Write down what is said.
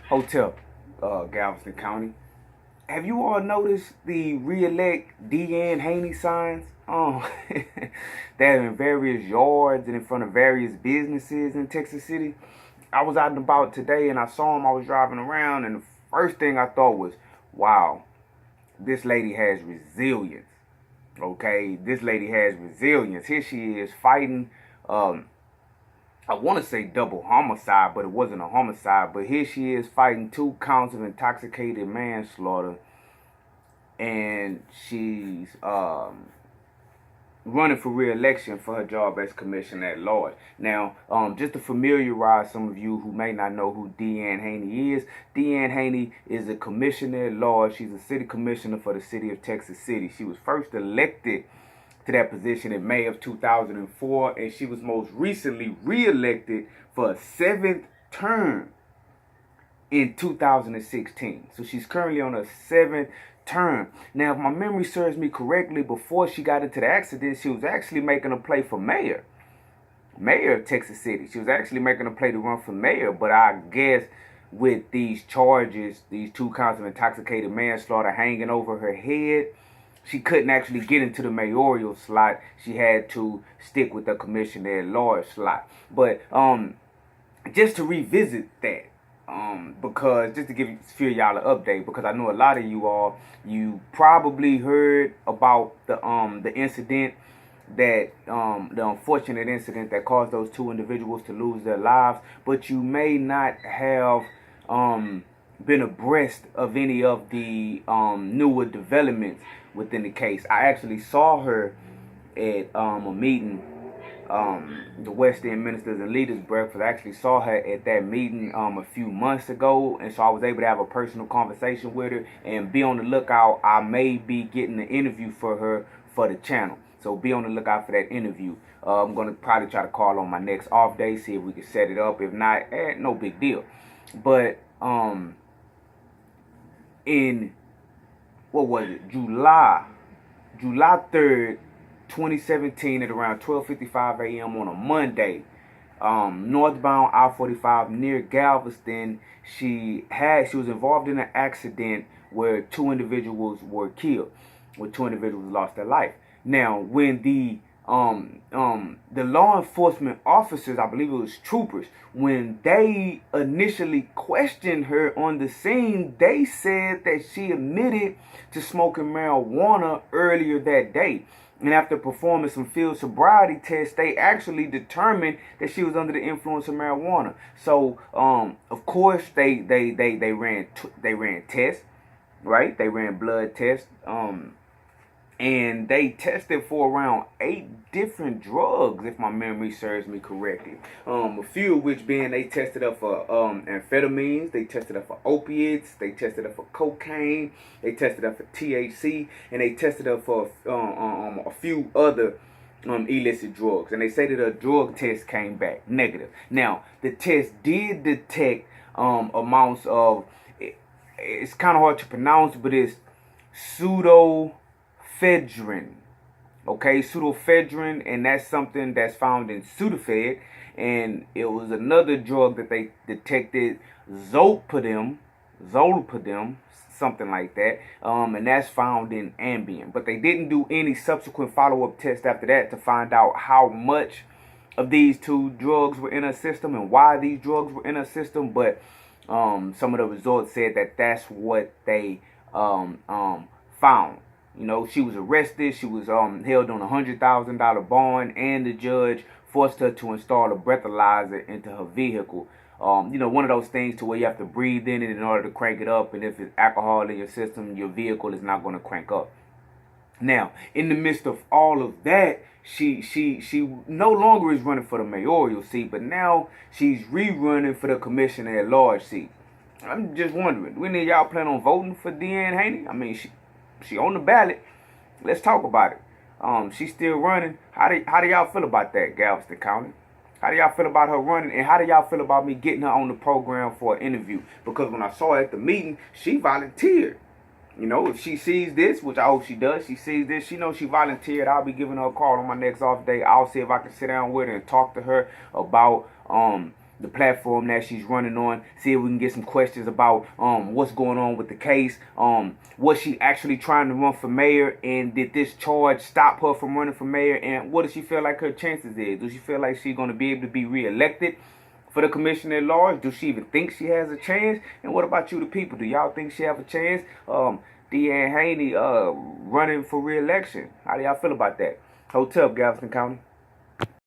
Hotel, Galveston County. Have you all noticed the re-elect Haney signs? They're in various yards and in front of various businesses in Texas City. I was out and about today and I saw him. I was driving around, and the first thing I thought was, wow, this lady has resilience. Okay, this lady has resilience. Here she is fighting, I want to say double homicide, but it wasn't a homicide. But here she is fighting 2 counts of intoxicated manslaughter, and she's running for re-election for her job as commissioner at large. Now, just to familiarize some of you who may not know who Deanne Haney is, Deanne Haney is a commissioner at large. She's a city commissioner for the city of Texas City. She was first elected to that position in May of 2004, and she was most recently re-elected for a 7th term in 2016. So she's currently on her 7th term. Now, if my memory serves me correctly, before she got into the accident, she was actually making a play for mayor of Texas City. She was actually making a play to run for mayor, but I guess with these charges, these 2 counts of intoxicated manslaughter hanging over her head, she couldn't actually get into the mayoral slot. She had to stick with the commissioner at large slot. But just to revisit that, because just to give y'all an update, because I know a lot of you probably heard about the incident that the unfortunate incident that caused those 2 individuals to lose their lives, but you may not have been abreast of any of the newer developments within the case. I actually saw her at a meeting, the West End Ministers and Leaders Breakfast. I actually saw her at that meeting a few months ago, and so I was able to have a personal conversation with her. And be on the lookout, I may be getting an interview for her for the channel, so be on the lookout for that interview. I'm going to probably try to call on my next off day, see if we can set it up. If not, no big deal. But in, what was it, July 3rd, 2017, at around 12:55 a.m. on a Monday, northbound I-45 near Galveston, she was involved in an accident where 2 individuals were killed, where 2 individuals lost their life. Now, when the law enforcement officers, I believe it was troopers, when they initially questioned her on the scene, they said that she admitted to smoking marijuana earlier that day. And after performing some field sobriety tests, they actually determined that she was under the influence of marijuana. So, of course, they ran tests, right? They ran blood tests. And they tested for around 8 different drugs, if my memory serves me correctly. A few of which being they tested up for amphetamines, they tested up for opiates, they tested up for cocaine, they tested up for THC, and they tested up for a few other illicit drugs. And they say that a drug test came back negative. Now, the test did detect amounts of, it's kind of hard to pronounce, but it's pseudoephedrine. Okay, pseudoephedrine, and that's something that's found in Sudafed. And it was another drug that they detected, zolpidem, something like that, and that's found in Ambien. But they didn't do any subsequent follow-up tests after that to find out how much of these 2 drugs were in her system and why these drugs were in her system. But some of the results said that that's what they found. You know, she was arrested. She was held on a $100,000 bond, and the judge forced her to install a breathalyzer into her vehicle. You know, one of those things to where you have to breathe in it in order to crank it up, and if it's alcohol in your system, your vehicle is not going to crank up. Now, in the midst of all of that, she no longer is running for the mayoral seat, but now she's rerunning for the commissioner at large seat. I'm just wondering, when y'all plan on voting for Deanne Haney? I mean, she on the ballot. Let's talk about it. She's still running. How do y'all feel about that, Galveston County? How do y'all feel about her running? And how do y'all feel about me getting her on the program for an interview? Because when I saw her at the meeting, she volunteered. You know, if she sees this, which I hope she does, she sees this, she knows she volunteered. I'll be giving her a call on my next off day. I'll see if I can sit down with her and talk to her about the platform that she's running on. See if we can get some questions about what's going on with the case. Was she actually trying to run for mayor, and did this charge stop her from running for mayor? And what does she feel like her chances is? Does she feel like she's going to be able to be reelected for the commission at large? Do she even think she has a chance? And what about you, the people? Do y'all think she have a chance? Deanne Haney running for re-election. How do y'all feel about that? Hotel, Galveston County.